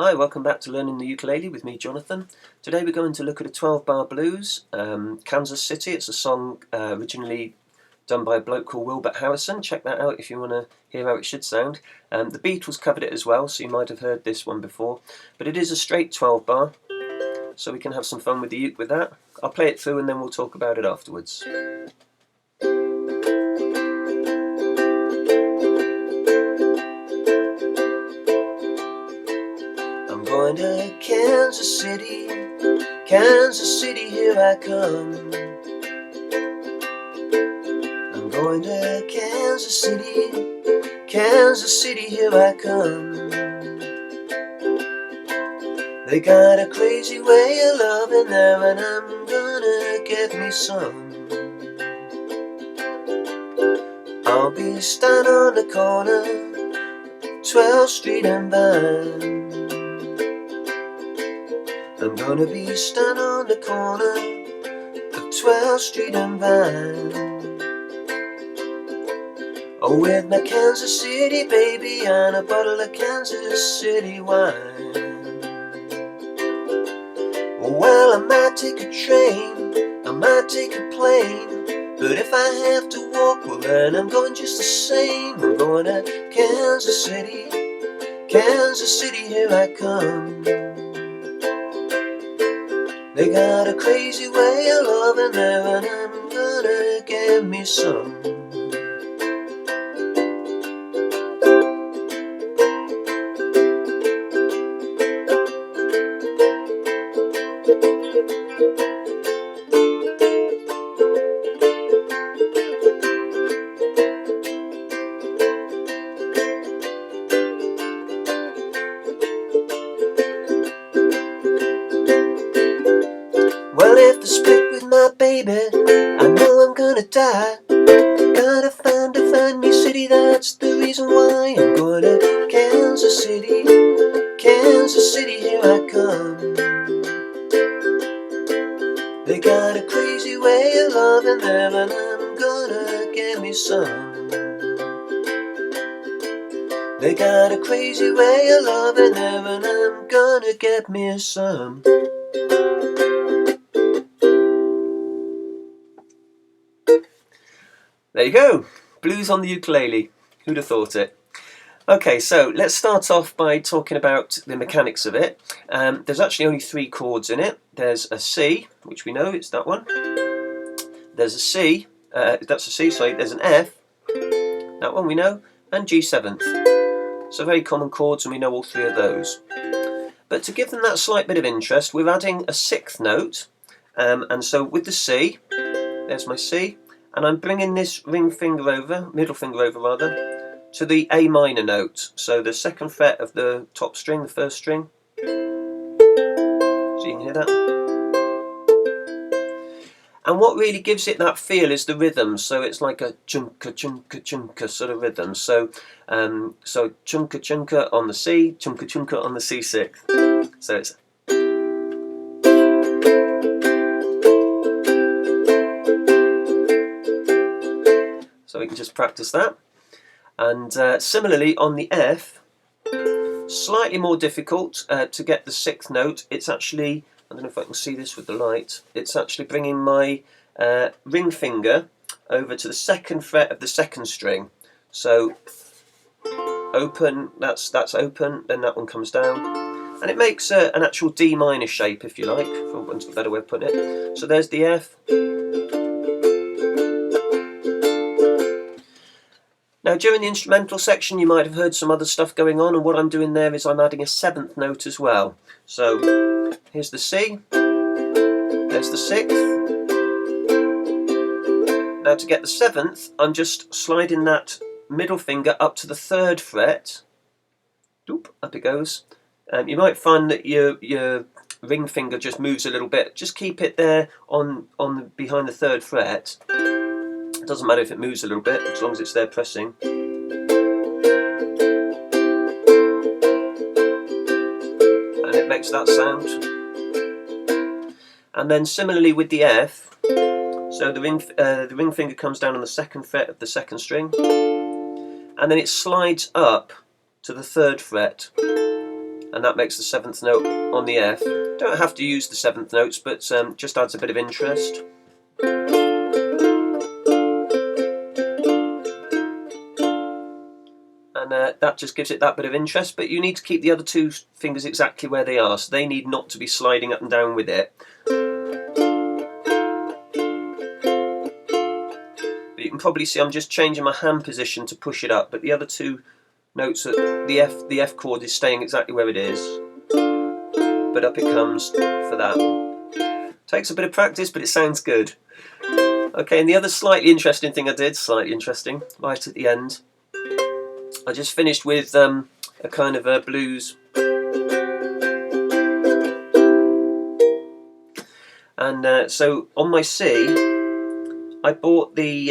Hi, welcome back to Learning the Ukulele with me, Jonathan. Today we're going to look at a 12-bar blues, Kansas City. It's a song originally done by a bloke called Wilbert Harrison. Check that out if you want to hear how it should sound. The Beatles covered it as well, so you might have heard this one before. But it is a straight 12-bar, so we can have some fun with the uke with that. I'll play it through and then we'll talk about it afterwards. I'm going to Kansas City, here I come. I'm going to Kansas City, here I come. They got a crazy way of loving there, and I'm gonna get me some. I'll be standing on the corner, 12th Street and Vine. I'm gonna be standing on the corner of 12th Street and Vine. Oh, with my Kansas City baby and a bottle of Kansas City wine. Well, I might take a train, I might take a plane, but if I have to walk, well then I'm going just the same. I'm going to Kansas City, here I come. They got a crazy way of loving there, and I'm gonna get me some. Well, if I split with my baby, I know I'm gonna die. Gotta find me city, that's the reason why I'm going to Kansas City, here I come. They got a crazy way of loving there, and I'm gonna get me some. They got a crazy way of loving there, and I'm gonna get me some. There you go, blues on the ukulele. Who'd have thought it? Okay, so let's start off by talking about the mechanics of it. There's actually only 3 chords in it. There's a C, which we know, it's that one. There's a C, that's a C, sorry. There's an F, that one we know, and G7th. So very common chords, and we know all 3 of those. But to give them that slight bit of interest, we're adding a 6th note. And so with the C, there's my C, and I'm bringing this middle finger over rather, to the A minor note. So the 2nd fret of the top string, the 1st string. So you can hear that. And what really gives it that feel is the rhythm. So it's like a chunka chunka chunka sort of rhythm. So so chunka chunka on the C, chunka chunka on the C6. So it's so we can just practice that. And similarly on the F, slightly more difficult to get the 6th note. It's actually, I don't know if I can see this with the light, it's actually bringing my ring finger over to the 2nd fret of the 2nd string. So open, that's open, then that one comes down. And it makes an actual D minor shape, if you like, for want of a better way of putting it. So there's the F. Now during the instrumental section you might have heard some other stuff going on, and what I'm doing there is I'm adding a 7th note as well. So here's the C, there's the 6th. Now to get the 7th, I'm just sliding that middle finger up to the 3rd fret. Doop, up it goes. You might find that your ring finger just moves a little bit. Just keep it there on behind the 3rd fret. It doesn't matter if it moves a little bit, as long as it's there pressing. And it makes that sound. And then similarly with the F, so the ring finger comes down on the 2nd fret of the 2nd string, and then it slides up to the 3rd fret. and that makes the 7th note on the F. Don't have to use the 7th notes, but just adds a bit of interest. And that just gives it that bit of interest, but you need to keep the other 2 fingers exactly where they are, so they need not to be sliding up and down with it. But you can probably see I'm just changing my hand position to push it up, but the other 2 notes, the F chord is staying exactly where it is, but up it comes for that. Takes a bit of practice, but it sounds good. Okay, and the other slightly interesting thing I did, right at the end, I just finished with a kind of a blues, and so on my C, I brought the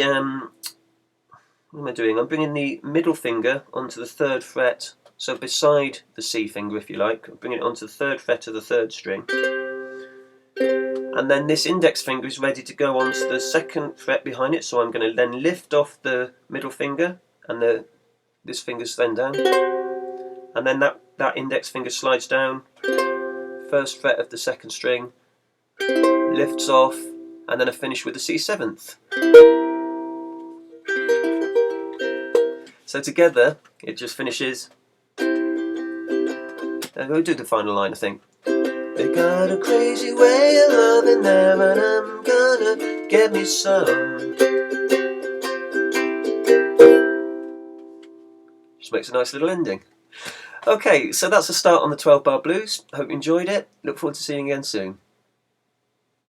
what am I doing? I'm bringing the middle finger onto the 3rd fret, so beside the C finger, if you like. I'm bringing it onto the 3rd fret of the 3rd string, and then this index finger is ready to go onto the 2nd fret behind it. So I'm going to then lift off the middle finger, and this finger's then down, and then that index finger slides down, 1st fret of the 2nd string, lifts off, and then I finish with the C7th. So together it just finishes. And we'll do the final line, I think. They got a crazy way of loving them, and I'm gonna get me some. Just makes a nice little ending. Okay, so that's a start on the 12 bar blues. Hope you enjoyed it. Look forward to seeing you again soon.